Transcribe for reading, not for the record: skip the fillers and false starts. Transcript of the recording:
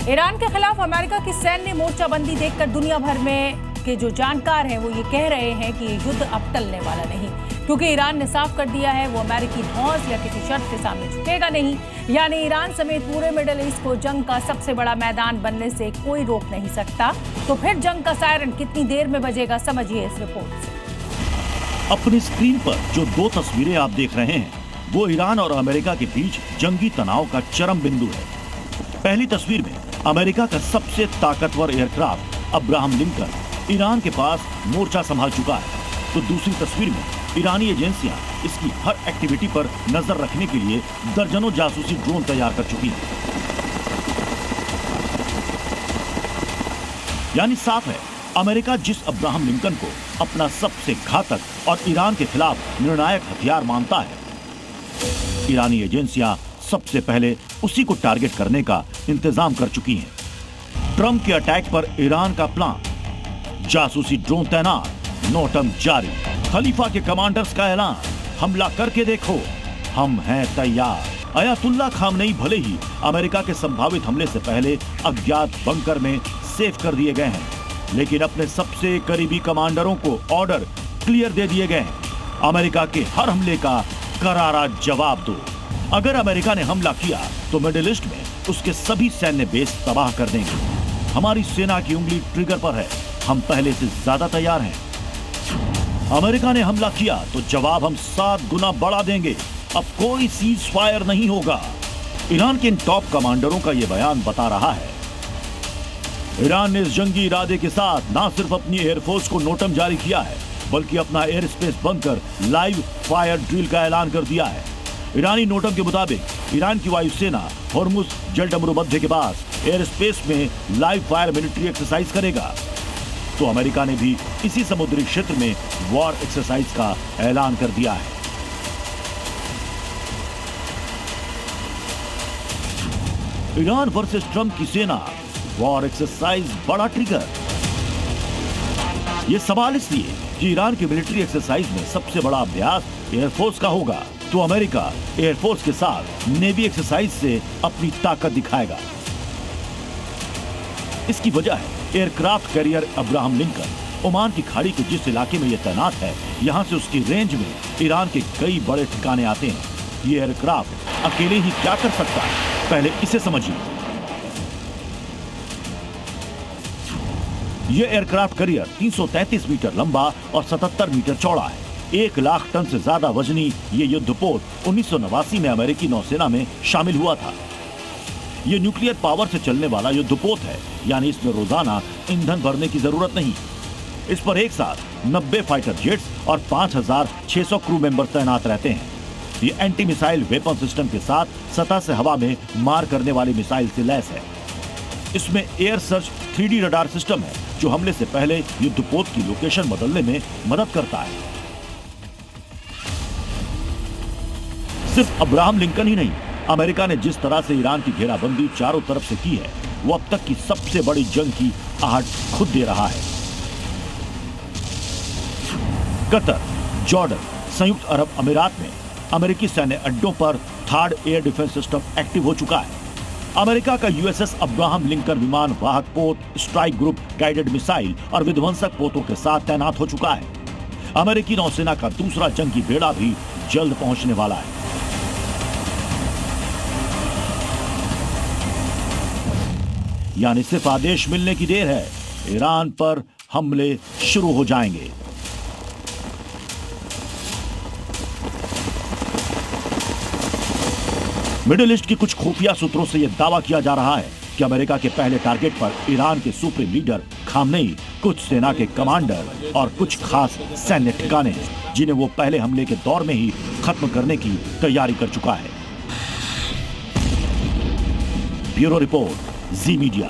Iran के खिलाफ America की सैन्य मोर्चाबंदी देखकर दुनिया भर में के जो जानकार हैं वो ये कह रहे हैं कि ये युद्ध अब टलने वाला नहीं, क्योंकि ईरान ने साफ कर दिया है वो अमेरिकी धौंस या किसी शर्त के सामने झुकेगा नहीं। यानी ईरान समेत पूरे मिडिल ईस्ट को जंग का सबसे बड़ा मैदान बनने से कोई रोक नहीं सकता। तो फिर जंग का सायरन कितनी देर में बजेगा, समझिए इस रिपोर्ट से। अपनी स्क्रीन पर जो दो तस्वीरें आप देख रहे हैं वो ईरान और अमेरिका के बीच जंगी तनाव का चरम बिंदु है। पहली तस्वीर में अमेरिका का सबसे ताकतवर एयरक्राफ्ट अब्राहम लिंकन ईरान के पास मोर्चा संभाल चुका है, तो दूसरी तस्वीर में ईरानी एजेंसियां इसकी हर एक्टिविटी पर नजर रखने के लिए दर्जनों जासूसी ड्रोन तैयार कर चुकी हैं। यानी साफ है, अमेरिका जिस अब्राहम लिंकन को अपना सबसे घातक और ईरान के खिलाफ निर्णायक हथियार मानता है, ईरानी एजेंसियां सबसे पहले उसी को टारगेट करने का इंतजाम कर चुकी हैं। ट्रंप के अटैक पर ईरान का प्लान, जासूसी ड्रोन तैनात, नोटम जारी, खलीफा के कमांडर्स का ऐलान, हमला करके देखो, हम हैं तैयार। अयातुल्ला खामनेई भले ही अमेरिका के संभावित हमले से पहले अज्ञात बंकर में सेफ कर दिए गए हैं, लेकिन अपने सबसे करीबी कमांडरों को ऑर्डर क्लियर दे दिए गए हैं, अमेरिका के हर हमले का करारा जवाब दो। अगर अमेरिका ने हमला किया तो मिडिल ईस्ट में उसके सभी सैन्य बेस तबाह कर देंगे। हमारी सेना की उंगली ट्रिगर पर है, हम पहले से ज्यादा तैयार हैं। अमेरिका ने हमला किया तो जवाब हम 7 गुना बढ़ा देंगे, अब कोई सीज फायर नहीं होगा। ईरान के इन टॉप कमांडरों का यह बयान बता रहा है ईरान ने इस जंगी इरादे के साथ न सिर्फ अपनी एयरफोर्स को नोटम जारी किया है, बल्कि अपना air space bunker live fire drill का ऐलान कर दिया है। ईरानी नोटम के मुताबिक ईरान की वायुसेना होर्मुज जलडमरू मध्य के पास एयर स्पेस में लाइव फायर मिलिट्री एक्सरसाइज करेगा, तो अमेरिका ने भी इसी समुद्री क्षेत्र में वॉर एक्सरसाइज का ऐलान कर दिया है। ईरान वर्सेस ट्रंप की सेना, वॉर एक्सरसाइज बड़ा ट्रिगर। यह सवाल इसलिए कि ईरान की मिलिट्री एक्सरसाइज में सबसे बड़ा अभ्यास एयरफोर्स का होगा, तो अमेरिका एयरफोर्स के साथ नेवी एक्सरसाइज से अपनी ताकत दिखाएगा। इसकी वजह है aircraft carrier Abraham Lincoln Oman की खाड़ी के जिस इलाके में यह तैनात है, यहां से उसकी रेंज में ईरान के कई बड़े ठिकाने आते हैं। ये एयरक्राफ्ट अकेले ही क्या कर सकता है, पहले इसे समझिए। यह एयरक्राफ्ट कैरियर 333 मीटर लंबा और 77 मीटर चौड़ा है। 1 लाख टन से ज्यादा वजनी ये युद्धपोत 1989 में अमेरिकी नौसेना में शामिल हुआ था। ये न्यूक्लियर पावर से चलने वाला युद्धपोत है, यानी इसमें रोजाना ईंधन भरने की जरूरत नहीं। इस पर एक साथ 90 फाइटर जेट्स और 5600 क्रू मेंबर तैनात रहते हैं। ये एंटी मिसाइल वेपन सिस्टम के साथ सतह से हवा में मार करने वाली मिसाइल से लैस है। इसमें air search 3D radar system है, जो हमले से पहले युद्धपोत की लोकेशन बदलने में मदद करता है। सिर्फ अब्राहम लिंकन ही नहीं, अमेरिका ने जिस तरह से ईरान की घेराबंदी चारों तरफ से की है, वो अब तक की सबसे बड़ी जंग की आहट खुद दे रहा है। कतर, जॉर्डन, संयुक्त अरब अमीरात में अमेरिकी सैन्य अड्डों पर third air defence system active हो चुका है। अमेरिका का यूएसएस अब्राहम लिंकन विमान वाहक पोत, स्ट्राइक ग्रुप, गाइडेड मिसाइल और विध्वंसक पोतों के साथ तैनात हो चुका है। अमेरिकी नौसेना का दूसरा जंगी बेड़ा भी जल्द पहुंचने वाला है। यानी सिर्फ आदेश मिलने की देर है, ईरान पर हमले शुरू हो जाएंगे। मिडिल ईस्ट की कुछ खुफिया सूत्रों से यह दावा किया जा रहा है कि अमेरिका के पहले टारगेट पर ईरान के सुप्रीम लीडर खामनेई, कुछ सेना के कमांडर और कुछ खास सैन्य ठिकाने हैं, जिन्हें वो पहले हमले के दौर में ही खत्म करने की तैयारी कर चुका है। ब्यूरो रिपोर्ट, जी मीडिया।